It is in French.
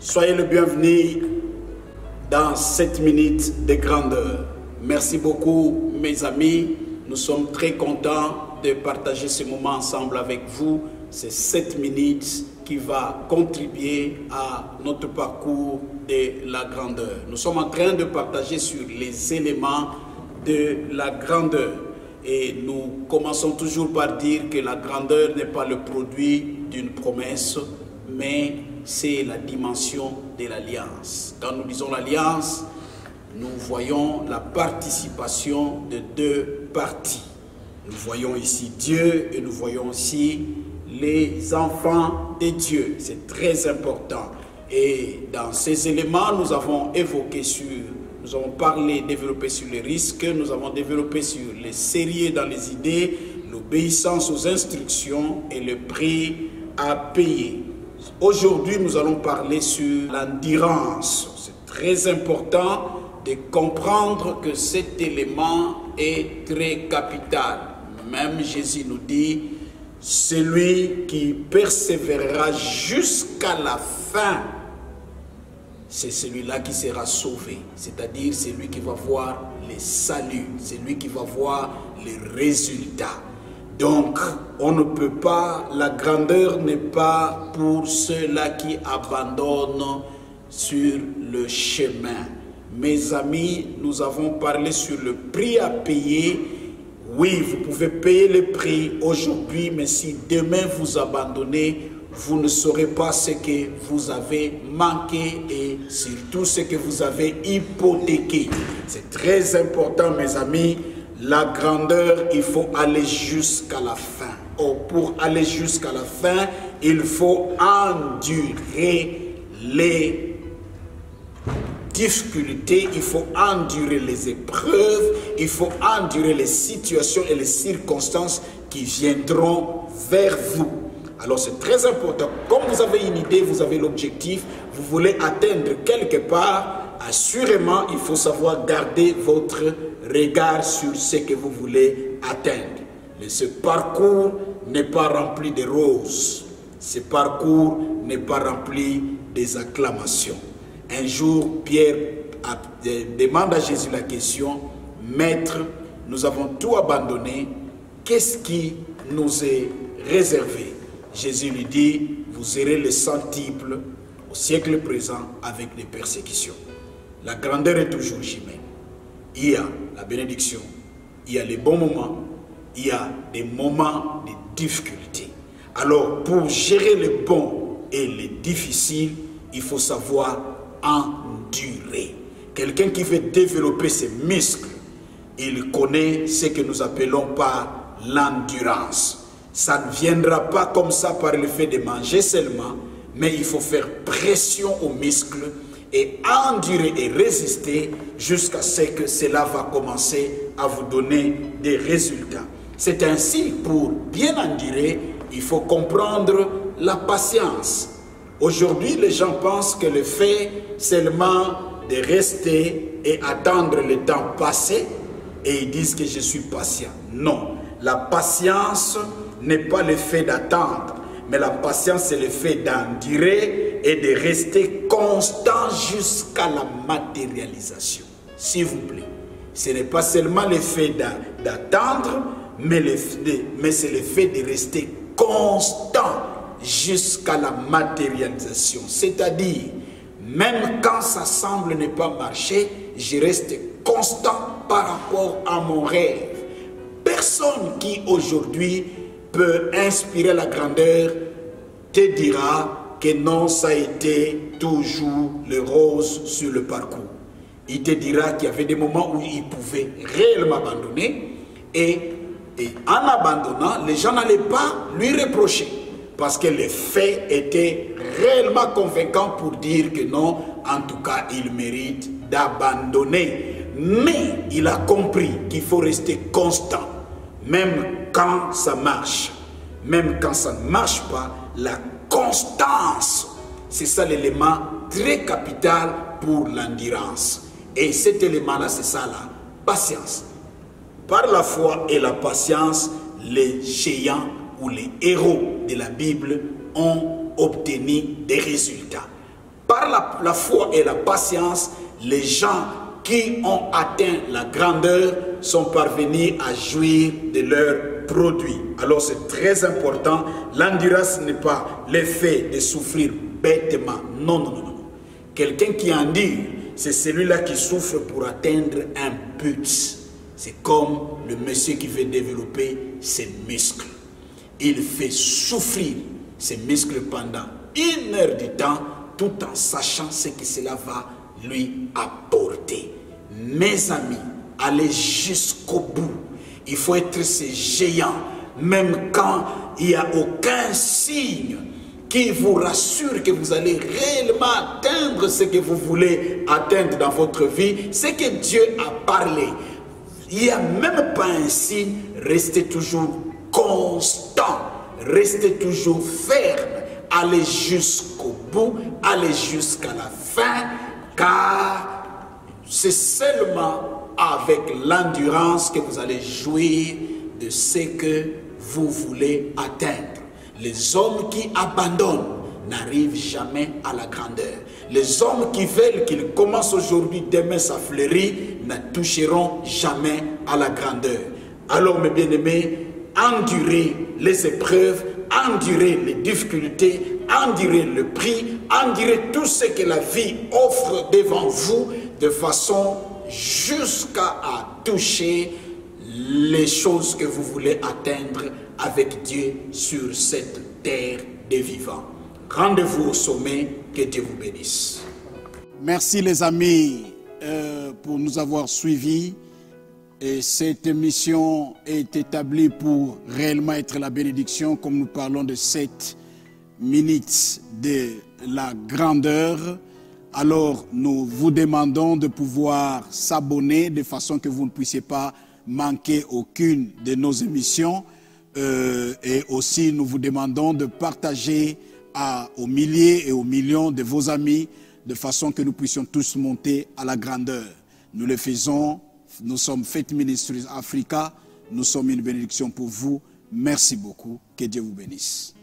Soyez le bienvenu dans 7 minutes de grandeur. Merci beaucoup mes amis. Nous sommes très contents de partager ce moment ensemble avec vous. C'est 7 minutes qui va contribuer à notre parcours de la grandeur. Nous sommes en train de partager sur les éléments de la grandeur. Et nous commençons toujours par dire que la grandeur n'est pas le produit d'une promesse, mais c'est la dimension de l'alliance. Quand nous disons l'alliance, nous voyons la participation de deux parties. Nous voyons ici Dieu et nous voyons aussi les enfants de Dieu. C'est très important. Et dans ces éléments, nous avons nous avons parlé, développé sur les risques, nous avons développé sur les sérieux dans les idées, l'obéissance aux instructions et le prix à payer. Aujourd'hui, nous allons parler sur l'endurance. C'est très important de comprendre que cet élément est très capital. Même Jésus nous dit, celui qui persévérera jusqu'à la fin, c'est celui-là qui sera sauvé. C'est-à-dire celui qui va voir les saluts, celui qui va voir les résultats. Donc, on ne peut pas, la grandeur n'est pas pour ceux-là qui abandonnent sur le chemin. Mes amis, nous avons parlé sur le prix à payer. Oui, vous pouvez payer le prix aujourd'hui, mais si demain vous abandonnez, vous ne saurez pas ce que vous avez manqué et surtout ce que vous avez hypothéqué. C'est très important, mes amis. La grandeur, il faut aller jusqu'à la fin. Oh, pour aller jusqu'à la fin, il faut endurer les difficultés, il faut endurer les épreuves, il faut endurer les situations et les circonstances qui viendront vers vous. Alors c'est très important. Comme vous avez une idée, vous avez l'objectif, vous voulez atteindre quelque part, assurément, il faut savoir garder votre regard sur ce que vous voulez atteindre. Mais ce parcours n'est pas rempli de roses. Ce parcours n'est pas rempli des acclamations. Un jour, Pierre demande à Jésus la question, « Maître, nous avons tout abandonné, qu'est-ce qui nous est réservé ?» Jésus lui dit, « Vous aurez le centuple au siècle présent avec les persécutions. » La grandeur est toujours humaine. Il y a la bénédiction, il y a les bons moments, il y a des moments de difficulté. Alors, pour gérer les bons et les difficiles, il faut savoir endurer. Quelqu'un qui veut développer ses muscles, il connaît ce que nous appelons par l'endurance. Ça ne viendra pas comme ça par le fait de manger seulement, mais il faut faire pression aux muscles et endurer et résister jusqu'à ce que cela va commencer à vous donner des résultats. C'est ainsi, pour bien endurer, il faut comprendre la patience. Aujourd'hui, les gens pensent que le fait seulement de rester et attendre le temps passé, et ils disent que je suis patient. Non, la patience n'est pas le fait d'attendre, mais la patience, c'est le fait d'endurer et de rester constant jusqu'à la matérialisation. S'il vous plaît, ce n'est pas seulement le fait d'attendre, mais c'est le fait de rester constant jusqu'à la matérialisation. C'est-à-dire, même quand ça semble ne pas marcher, je reste constant par rapport à mon rêve. Personne qui aujourd'hui peut inspirer la grandeur te dira que non, ça a été toujours le rose sur le parcours. Il te dira qu'il y avait des moments où il pouvait réellement abandonner et en abandonnant, les gens n'allaient pas lui reprocher parce que les faits étaient réellement convaincants pour dire que non, en tout cas, il mérite d'abandonner. Mais il a compris qu'il faut rester constant. Même quand ça marche, même quand ça ne marche pas, la constance, c'est ça l'élément très capital pour l'endurance. Et cet élément-là, c'est ça la patience. Par la foi et la patience, les géants ou les héros de la Bible ont obtenu des résultats. Par la foi et la patience, les gens qui ont atteint la grandeur sont parvenus à jouir de leurs produits. Alors c'est très important. L'endurance n'est pas l'effet de souffrir bêtement. Non, non, non, non. Quelqu'un qui endure, c'est celui-là qui souffre pour atteindre un but. C'est comme le monsieur qui veut développer ses muscles. Il fait souffrir ses muscles pendant 1 heure de temps, tout en sachant ce que cela va lui apporter. Mes amis, allez jusqu'au bout. Il faut être ce géant, même quand il n'y a aucun signe qui vous rassure que vous allez réellement atteindre ce que vous voulez atteindre dans votre vie, ce que Dieu a parlé. Il n'y a même pas un signe, restez toujours constant, restez toujours ferme, allez jusqu'au bout, allez jusqu'à la fin, car c'est seulement avec l'endurance que vous allez jouir de ce que vous voulez atteindre. Les hommes qui abandonnent n'arrivent jamais à la grandeur. Les hommes qui veulent qu'ils commencent aujourd'hui, demain ça fleurit, ne toucheront jamais à la grandeur. Alors mes bien-aimés, endurez les épreuves, endurez les difficultés, endurez le prix, endurez tout ce que la vie offre devant vous de façon jusqu'à toucher les choses que vous voulez atteindre avec Dieu sur cette terre des vivants. Rendez-vous au sommet, que Dieu vous bénisse. Merci les amis pour nous avoir suivis. Et cette émission est établie pour réellement être la bénédiction, comme nous parlons de 7 minutes de la grandeur. Alors nous vous demandons de pouvoir s'abonner de façon que vous ne puissiez pas manquer aucune de nos émissions. Et aussi nous vous demandons de partager aux milliers et aux millions de vos amis de façon que nous puissions tous monter à la grandeur. Nous le faisons, nous sommes Faith Ministries Africa, nous sommes une bénédiction pour vous. Merci beaucoup, que Dieu vous bénisse.